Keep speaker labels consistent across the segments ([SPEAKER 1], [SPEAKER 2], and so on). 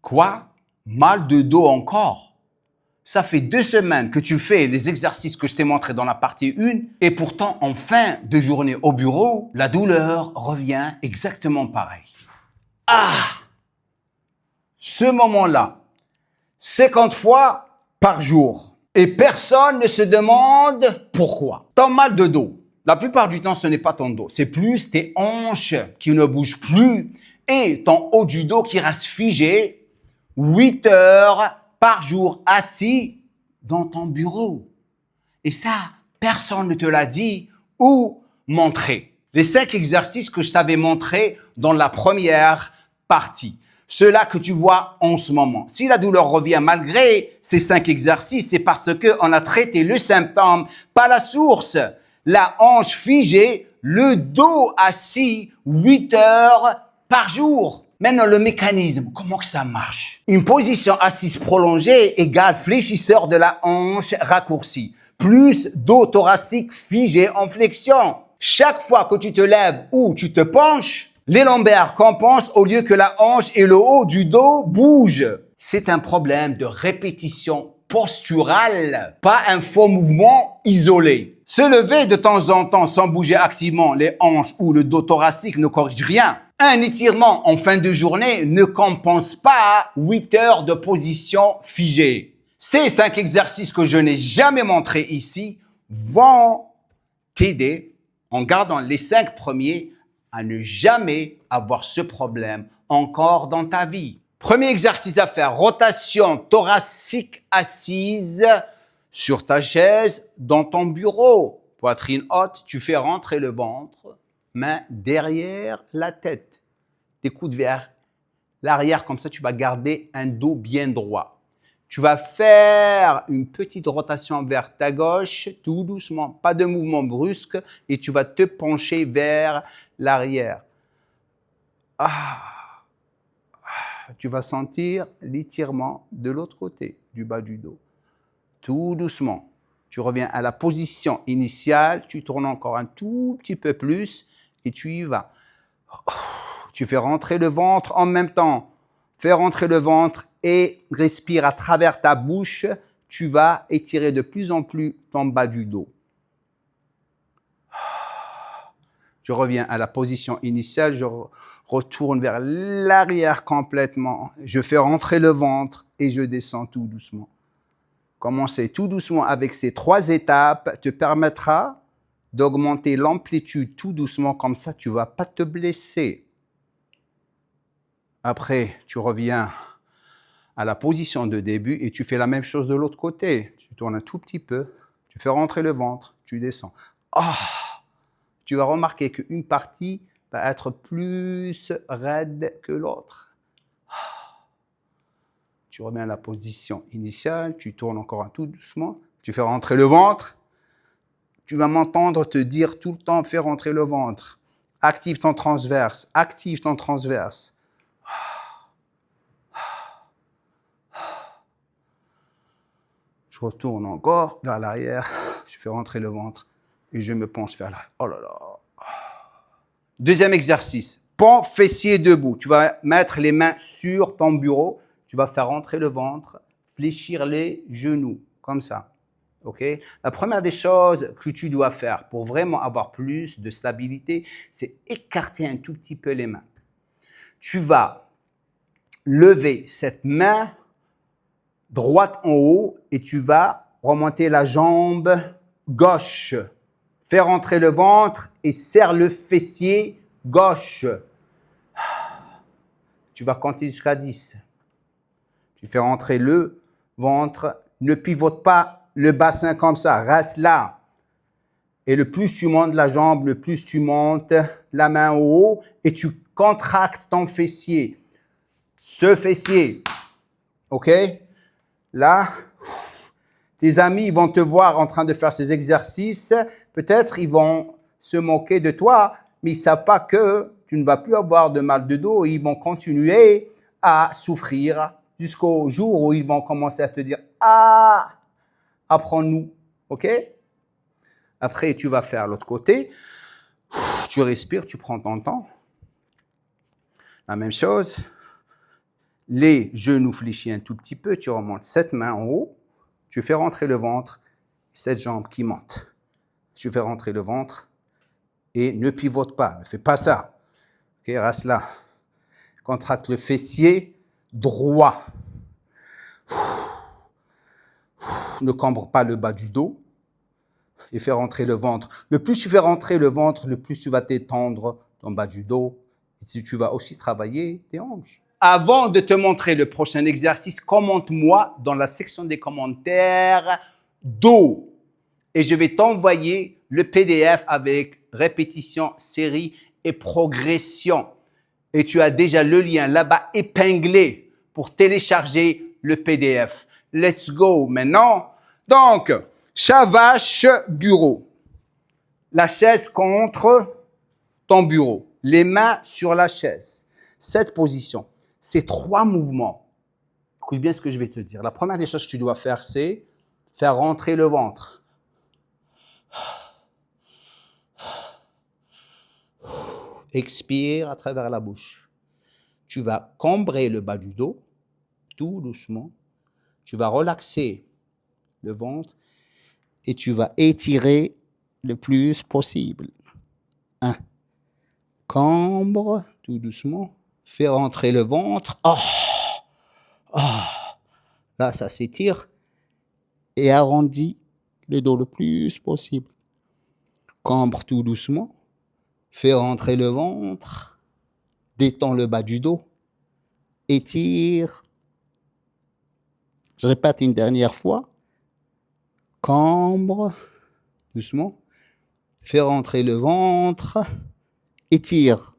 [SPEAKER 1] Quoi? Mal de dos encore? Ça fait 2 semaines que tu fais les exercices que je t'ai montrés dans la partie 1 et pourtant en fin de journée au bureau, la douleur revient exactement pareil. Ah! Ce moment-là, 50 fois par jour. Et personne ne se demande pourquoi. Ton mal de dos, la plupart du temps, ce n'est pas ton dos. C'est plus tes hanches qui ne bougent plus et ton haut du dos qui reste figé 8 heures par jour assis dans ton bureau. Et ça, personne ne te l'a dit ou montré. Les 5 exercices que je t'avais montrés dans la première partie. Ceux-là que tu vois en ce moment. Si la douleur revient malgré ces 5 exercices, c'est parce qu'on a traité le symptôme, pas la source. La hanche figée, le dos assis 8 heures par jour. Maintenant, le mécanisme, comment que ça marche? Une position assise prolongée égale fléchisseur de la hanche raccourci, plus dos thoracique figé en flexion. Chaque fois que tu te lèves ou tu te penches, les lombaires compensent au lieu que la hanche et le haut du dos bougent. C'est un problème de répétition posturale, pas un faux mouvement isolé. Se lever de temps en temps sans bouger activement les hanches ou le dos thoracique ne corrige rien. Un étirement en fin de journée ne compense pas 8 heures de position figée. Ces 5 exercices que je n'ai jamais montrés ici vont t'aider en gardant les 5 premiers à ne jamais avoir ce problème encore dans ta vie. Premier exercice à faire, rotation thoracique assise sur ta chaise dans ton bureau. Poitrine haute, tu fais rentrer le ventre, main derrière la tête. Tes coudes vers l'arrière, comme ça tu vas garder un dos bien droit. Tu vas faire une petite rotation vers ta gauche, tout doucement, pas de mouvement brusque, et tu vas te pencher vers l'arrière. Tu vas sentir l'étirement de l'autre côté, du bas du dos. Tout doucement. Tu reviens à la position initiale, tu tournes encore un tout petit peu plus et tu y vas. Tu fais rentrer le ventre en même temps. Fais rentrer le ventre et respire à travers ta bouche. Tu vas étirer de plus en plus ton bas du dos. Je reviens à la position initiale, je retourne vers l'arrière complètement. Je fais rentrer le ventre et je descends tout doucement. Commencer tout doucement avec ces 3 étapes te permettra d'augmenter l'amplitude tout doucement, comme ça tu ne vas pas te blesser. Après, tu reviens à la position de début et tu fais la même chose de l'autre côté. Tu tournes un tout petit peu, tu fais rentrer le ventre, tu descends. Tu vas remarquer qu'une partie va être plus raide que l'autre. Tu remets à la position initiale, tu tournes encore un tout doucement, tu fais rentrer le ventre. Tu vas m'entendre te dire tout le temps, fais rentrer le ventre. Active ton transverse, active ton transverse. Je retourne encore vers l'arrière, je fais rentrer le ventre et je me penche vers l'arrière. Oh là là. Deuxième exercice, pont fessier debout. Tu vas mettre les mains sur ton bureau, tu vas faire rentrer le ventre, fléchir les genoux, comme ça. Okay? La première des choses que tu dois faire pour vraiment avoir plus de stabilité, c'est écarter un tout petit peu les mains. Tu vas lever cette main droite en haut et tu vas remonter la jambe gauche. Fais rentrer le ventre et serre le fessier gauche. Tu vas compter jusqu'à 10. Tu fais rentrer le ventre. Ne pivote pas le bassin comme ça. Reste là. Et le plus tu montes la jambe, le plus tu montes la main au haut et tu contractes ton fessier. Ce fessier. OK? Là, tes amis vont te voir en train de faire ces exercices. Peut-être ils vont se moquer de toi, mais ils ne savent pas que tu ne vas plus avoir de mal de dos et ils vont continuer à souffrir jusqu'au jour où ils vont commencer à te dire « Ah, apprends-nous. » OK? Après, tu vas faire l'autre côté. Tu respires, tu prends ton temps. La même chose. les genoux fléchis un tout petit peu, tu remontes cette main en haut, tu fais rentrer le ventre, cette jambe qui monte. Tu fais rentrer le ventre et ne pivote pas, ne fais pas ça. Ok, reste là. Contracte le fessier droit. Ne cambre pas le bas du dos et fais rentrer le ventre. Le plus tu fais rentrer le ventre, le plus tu vas t'étendre ton bas du dos. Et si tu vas aussi travailler tes hanches. Avant de te montrer le prochain exercice, commente-moi dans la section des commentaires dos. Et je vais t'envoyer le PDF avec répétition, série et progression. Et tu as déjà le lien là-bas épinglé pour télécharger le PDF. Let's go maintenant. Donc, Shavash bureau. La chaise contre ton bureau. Les mains sur la chaise. Cette position. Ces 3 mouvements. Écoute bien ce que je vais te dire. La première des choses que tu dois faire, c'est faire rentrer le ventre. Expire à travers la bouche. Tu vas cambrer le bas du dos, tout doucement. Tu vas relaxer le ventre et tu vas étirer le plus possible. 1. Cambre, tout doucement. Fais rentrer le ventre. Là, ça s'étire. Et arrondis le dos le plus possible. Cambre tout doucement. Fais rentrer le ventre. Détends le bas du dos. Étire. Je répète une dernière fois. Cambre, doucement. Fais rentrer le ventre. Étire.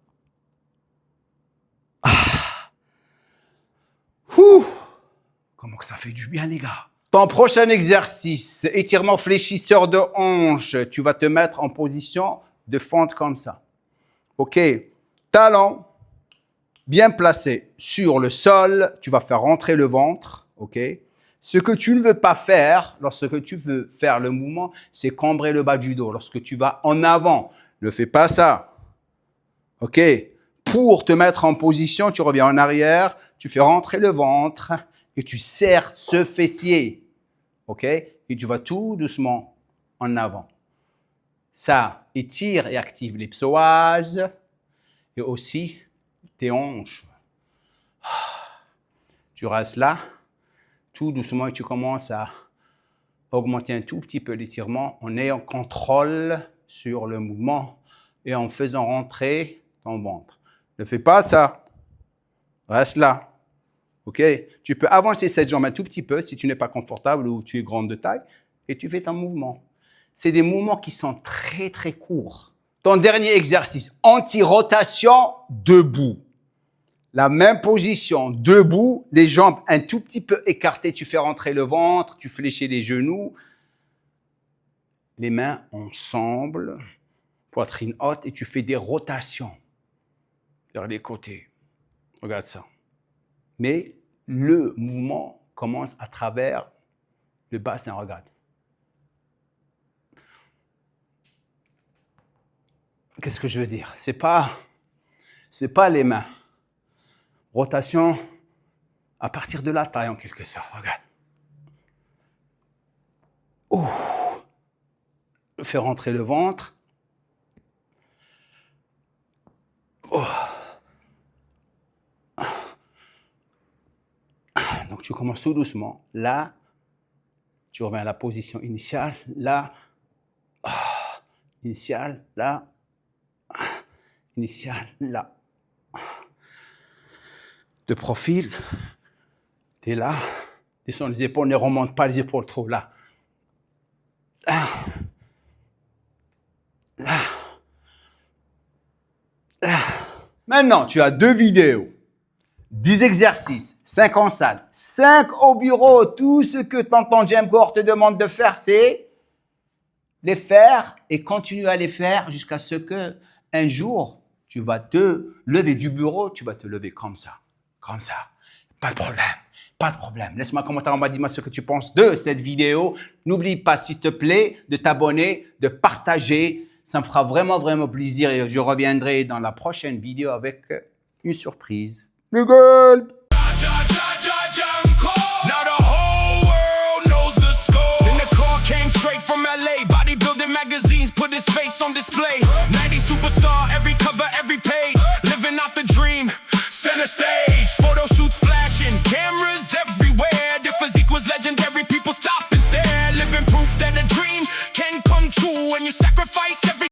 [SPEAKER 1] Comment que ça fait du bien, les gars. Ton prochain exercice, étirement fléchisseur de hanche. Tu vas te mettre en position de fente comme ça. OK. Talon bien placé sur le sol. Tu vas faire rentrer le ventre. OK. Ce que tu ne veux pas faire, lorsque tu veux faire le mouvement, c'est cambrer le bas du dos. Lorsque tu vas en avant, ne fais pas ça. OK. Pour te mettre en position, tu reviens en arrière, tu fais rentrer le ventre et tu serres ce fessier. OK. Et tu vas tout doucement en avant. Ça étire et active les psoas et aussi tes hanches. Tu restes là. Tout doucement, et tu commences à augmenter un tout petit peu l'étirement en ayant contrôle sur le mouvement et en faisant rentrer ton ventre. Ne fais pas ça. Reste là. OK? Tu peux avancer cette jambe un tout petit peu si tu n'es pas confortable ou tu es grande de taille et tu fais ton mouvement. C'est des mouvements qui sont très, très courts. Ton dernier exercice, anti-rotation debout. La même position, debout, les jambes un tout petit peu écartées, tu fais rentrer le ventre, tu fléchis les genoux, les mains ensemble, poitrine haute et tu fais des rotations vers les côtés. Regarde ça. Mais le mouvement commence à travers le bassin, regarde. Qu'est-ce que je veux dire? C'est pas les mains. Rotation à partir de la taille en quelque sorte. Regarde. Fais rentrer le ventre. Donc tu commences tout doucement. Là, tu reviens à la position initiale. Là, initiale, là, initiale, là. De profil, tu es là. Descends les épaules, ne remonte pas les épaules trop. Là. Là. Là. Là. Maintenant, tu as 2 vidéos. 10 exercices, 5 en salle, 5 au bureau. Tout ce que tonton Jemcore te demande de faire, c'est les faire et continuer à les faire jusqu'à ce que un jour, tu vas te lever du bureau, tu vas te lever comme ça. Comme ça. Pas de problème. Pas de problème. Laisse-moi un commentaire en bas, dis-moi ce que tu penses de cette vidéo. N'oublie pas, s'il te plaît, de t'abonner, de partager. Ça me fera vraiment, vraiment plaisir et je reviendrai dans la prochaine vidéo avec une surprise. Les gars!
[SPEAKER 2] Now the whole world knows the score. Then the call came straight from LA. Bodybuilding magazines put his face on display.